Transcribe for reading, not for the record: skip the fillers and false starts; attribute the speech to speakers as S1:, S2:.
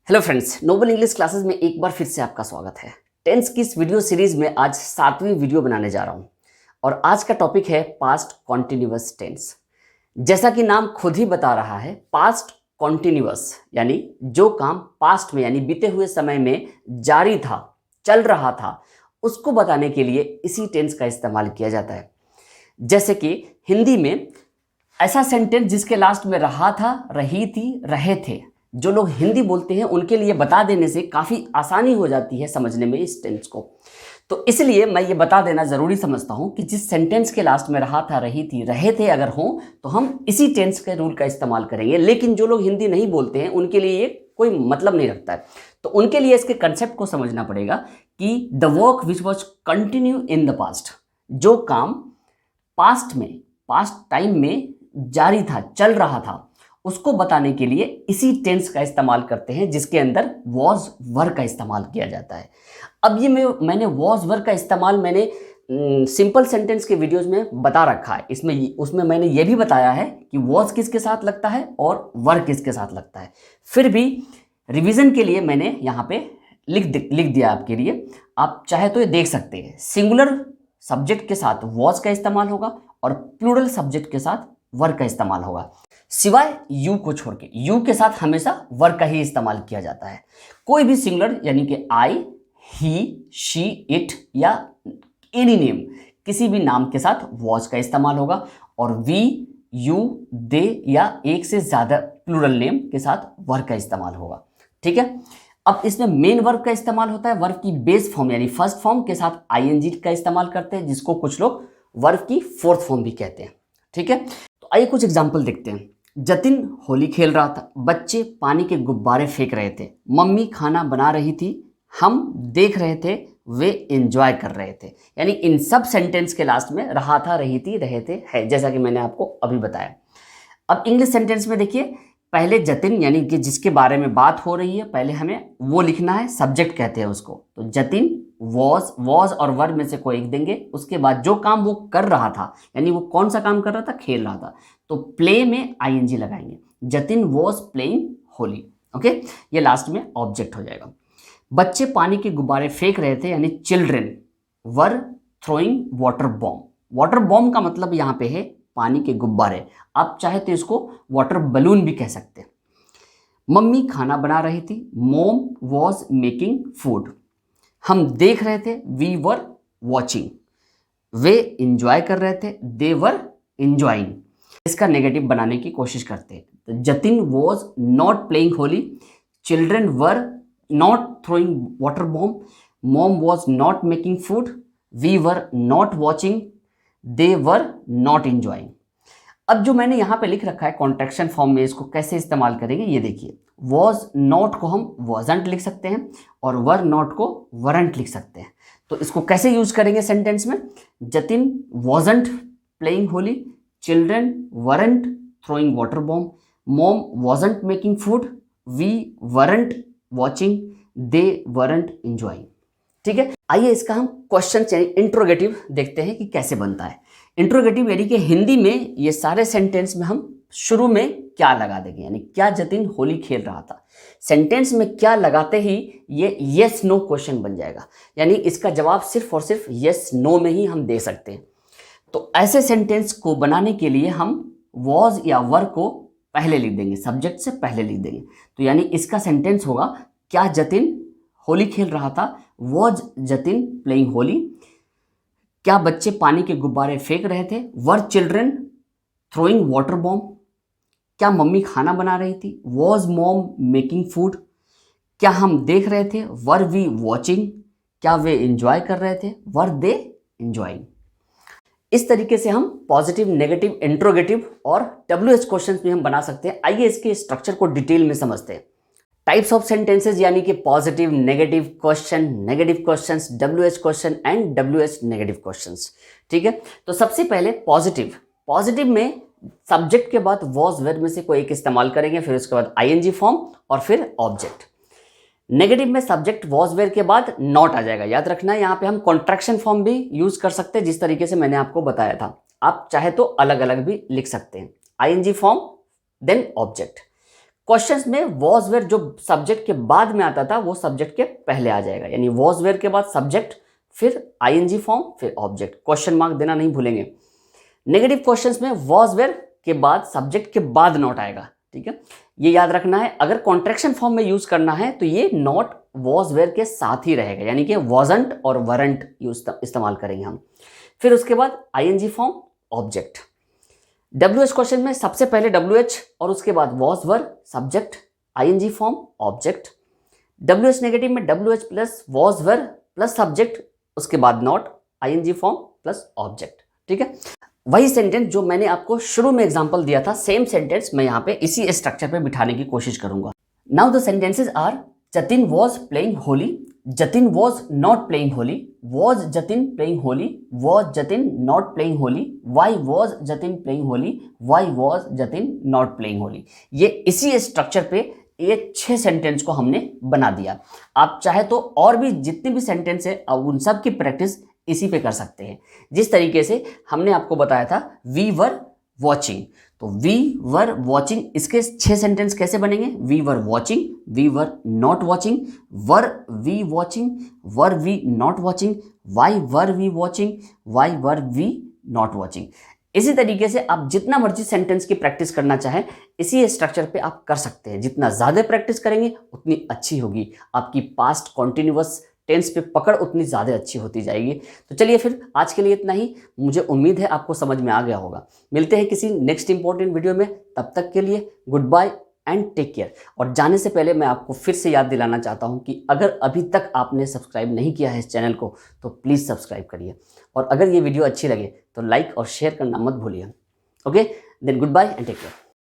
S1: Hello friends, noble English classes में एक बार फिर से आपका स्वागत है। टेंस की इस वीडियो सीरीज में आज 7वीं वीडियो बनाने जा रहा हूं और आज का टॉपिक है पास्ट कॉन्टिन्यूअस टेंस। जैसा कि नाम खुद ही बता रहा है, पास्ट कॉन्टिन्यूअस यानी जो काम पास्ट में यानी बीते हुए समय में जारी था, चल रहा था, उसको बताने के लिए इसी टेंस का इस्तेमाल किया जाता है। जैसे कि हिंदी में ऐसा सेंटेंस जिसके लास्ट में रहा था, रही थी, रहे थे, जो लोग हिंदी बोलते हैं उनके लिए बता देने से काफ़ी आसानी हो जाती है समझने में इस टेंस को। तो इसलिए मैं ये बता देना ज़रूरी समझता हूँ कि जिस सेंटेंस के लास्ट में रहा था, रही थी, रहे थे अगर हों तो हम इसी टेंस के रूल का इस्तेमाल करेंगे। लेकिन जो लोग हिंदी नहीं बोलते हैं उनके लिए ये कोई मतलब नहीं रखता है, तो उनके लिए इसके कंसेप्ट को समझना पड़ेगा कि the work which was continue in the past, जो काम पास्ट में, पास्ट टाइम में जारी था, चल रहा था, उसको बताने के लिए इसी टेंस का इस्तेमाल करते हैं जिसके अंदर वॉज वर का इस्तेमाल किया जाता है। अब ये मैंने वॉज वर का इस्तेमाल मैंने सिंपल सेंटेंस के वीडियोस में बता रखा है। उसमें मैंने ये भी बताया है कि वॉज किसके साथ लगता है और वर किसके साथ लगता है। फिर भी रिवीजन के लिए मैंने यहाँ पे लिख दिया आपके लिए। आप चाहे तो ये देख सकते हैं। सिंगुलर सब्जेक्ट के साथ वॉज का इस्तेमाल होगा और प्लूरल सब्जेक्ट के साथ वर का इस्तेमाल होगा, सिवाय यू को छोड़ के। यू के साथ हमेशा वर का ही इस्तेमाल किया जाता है। कोई भी सिंगुलर यानी कि आई, ही, शी, इट या एनी नेम, किसी भी नाम के साथ वॉज का इस्तेमाल होगा और वी, यू, दे या एक से ज़्यादा प्लूरल नेम के साथ वर का इस्तेमाल होगा। ठीक है। अब इसमें मेन वर्ब का इस्तेमाल होता है। वर्ब की बेस फॉर्म यानी फर्स्ट फॉर्म के साथ आईएनजी का इस्तेमाल करते हैं, जिसको कुछ लोग वर्ब की फोर्थ फॉर्म भी कहते हैं। ठीक है। तो आइए कुछ एग्जाम्पल देखते हैं। जतिन होली खेल रहा था, बच्चे पानी के गुब्बारे फेंक रहे थे, मम्मी खाना बना रही थी, हम देख रहे थे, वे एंजॉय कर रहे थे। यानी इन सब सेंटेंस के लास्ट में रहा था, रही थी, रहे थे है, जैसा कि मैंने आपको अभी बताया। अब इंग्लिश सेंटेंस में देखिए, पहले जतिन यानी कि जिसके बारे में बात हो रही है, पहले हमें वो लिखना है, सब्जेक्ट कहते हैं उसको। तो जतिन वॉज और वर्ब में से कोई एक देंगे। उसके बाद जो काम वो कर रहा था, यानी वो कौन सा काम कर रहा था, खेल रहा था, तो प्ले में आईएनजी लगाएंगे। Jatin was playing Holi. Okay, ये लास्ट में ऑब्जेक्ट हो जाएगा। बच्चे पानी के गुब्बारे फेंक रहे थे, यानी children were throwing water bomb. Water bomb का मतलब यहाँ पे है पानी के गुब्बारे। आप चाहे तो इसको वाटर बलून भी कह सकते हैं। मम्मी खाना बना रही थी, मॉम वॉज मेकिंग फूड। हम देख रहे थे, वी वर वॉचिंग। वे इंजॉय कर रहे थे, दे वर इंजॉइंग। इसका नेगेटिव बनाने की कोशिश करते हैं। तो Jatin was not playing Holi, children were not throwing water bomb, mom was not making food, we were not watching, they were not enjoying. अब जो मैंने यहाँ पे लिख रखा है कॉन्ट्रैक्शन फॉर्म में, इसको कैसे इस्तेमाल करेंगे ये देखिए। वॉज नॉट को हम वॉजंट लिख सकते हैं और वर नॉट को वरंट लिख सकते हैं। तो इसको कैसे यूज करेंगे सेंटेंस में? Jatin wasn't playing Holi, children weren't throwing water bomb, mom wasn't making food, we weren't watching, they weren't enjoying. ठीक है। आइए इसका हम क्वेश्चन यानी इंट्रोगेटिव देखते हैं कि कैसे बनता है। इंट्रोगेटिव यानी कि हिंदी में ये सारे सेंटेंस में हम शुरू में क्या लगा देंगे, यानी क्या जतिन होली खेल रहा था। सेंटेंस में क्या लगाते ही ये यस नो क्वेश्चन बन जाएगा, यानी इसका जवाब सिर्फ और सिर्फ यस नो में ही हम दे सकते हैं। तो ऐसे सेंटेंस को बनाने के लिए हम वॉज या वर को पहले लिख देंगे, सब्जेक्ट से पहले लिख देंगे। तो यानी इसका सेंटेंस होगा, क्या जतिन होली खेल रहा था, वॉज जतिन प्लेइंग होली। क्या बच्चे पानी के गुब्बारे फेंक रहे थे, were children throwing water bomb. क्या मम्मी खाना बना रही थी, वॉज मॉम मेकिंग फूड। क्या हम देख रहे थे, वर वी वॉचिंग। क्या वे इंजॉय कर रहे थे, वर दे इंजॉइंग। इस तरीके से हम पॉजिटिव, नेगेटिव, इंट्रोगेटिव और WH क्वेश्चंस भी हम बना सकते हैं। आइए इसके स्ट्रक्चर को डिटेल में समझते हैं। टाइप्स ऑफ सेंटेंसेस यानी कि positive, negative questions, WH question and WH negative questions. ठीक है। तो सबसे पहले पॉजिटिव में सब्जेक्ट के बाद वॉज वर्ब में से कोई एक इस्तेमाल करेंगे, फिर उसके बाद आईएनजी फॉर्म और फिर ऑब्जेक्ट। नेगेटिव में सब्जेक्ट वॉज वर्ब के बाद नॉट आ जाएगा। याद रखना, यहाँ पे हम कॉन्ट्रैक्शन फॉर्म भी यूज कर सकते हैं, जिस तरीके से मैंने आपको बताया था। आप चाहे तो अलग अलग भी लिख सकते हैं। ING form then object. Questions में वॉज वेयर जो सब्जेक्ट के बाद में आता था वो सब्जेक्ट के पहले आ जाएगा, यानी वॉज वेयर के बाद सब्जेक्ट, फिर आईएनजी फॉर्म, फिर ऑब्जेक्ट। क्वेश्चन मार्क देना नहीं भूलेंगे। नेगेटिव क्वेश्चंस में वॉज वेयर के बाद सब्जेक्ट के बाद नॉट आएगा, ठीक है, ये याद रखना है। अगर कॉन्ट्रैक्शन फॉर्म में यूज करना है तो ये नॉट वॉज वेयर के साथ ही रहेगा, यानी कि वॉजंट और वरंट यूज इस्तेमाल करेंगे हम। फिर उसके बाद ING form, object. WH question में सबसे पहले WH और उसके बाद was were, subject, ING form, object. WH negative में WH plus was were plus subject, उसके बाद not, ING form plus object, ठीक है। वही सेंटेंस जो मैंने आपको शुरू में एग्जांपल दिया था, सेम सेंटेंस मैं यहाँ पे इसी स्ट्रक्चर पे बिठाने की कोशिश करूंगा। Now the sentences are Jatin was playing Holi, Jatin was not playing Holi, was Jatin playing Holi, was Jatin not playing Holi, why was Jatin playing Holi, why was Jatin not playing Holi. ये इसी स्ट्रक्चर पे ये 6 सेंटेंस को हमने बना दिया। आप चाहे तो और भी जितने भी सेंटेंस है उन सब की प्रैक्टिस इसी पे कर सकते हैं। जिस तरीके से हमने आपको बताया था वी वर वॉचिंग, तो वी वर वॉचिंग, इसके 6 सेंटेंस कैसे बनेंगे? We were watching, we were not watching, were we watching, were we not watching, why were we watching, why were we not watching. इसी तरीके से आप जितना मर्जी सेंटेंस की प्रैक्टिस करना चाहें इसी स्ट्रक्चर पे आप कर सकते हैं। जितना ज़्यादा प्रैक्टिस करेंगे उतनी अच्छी होगी आपकी पास्ट कॉन्टिन्यूअस टेंस पे पकड़ उतनी ज़्यादा अच्छी होती जाएगी। तो चलिए फिर आज के लिए इतना ही। मुझे उम्मीद है आपको समझ में आ गया होगा। मिलते हैं किसी नेक्स्ट इंपॉर्टेंट वीडियो में, तब तक के लिए goodbye and take care. और जाने से पहले मैं आपको फिर से याद दिलाना चाहता हूं कि अगर अभी तक आपने सब्सक्राइब नहीं किया है इस चैनल को तो प्लीज़ सब्सक्राइब करिए, और अगर ये वीडियो अच्छी लगे तो लाइक और शेयर करना मत भूलिए। Okay, then goodbye and take care.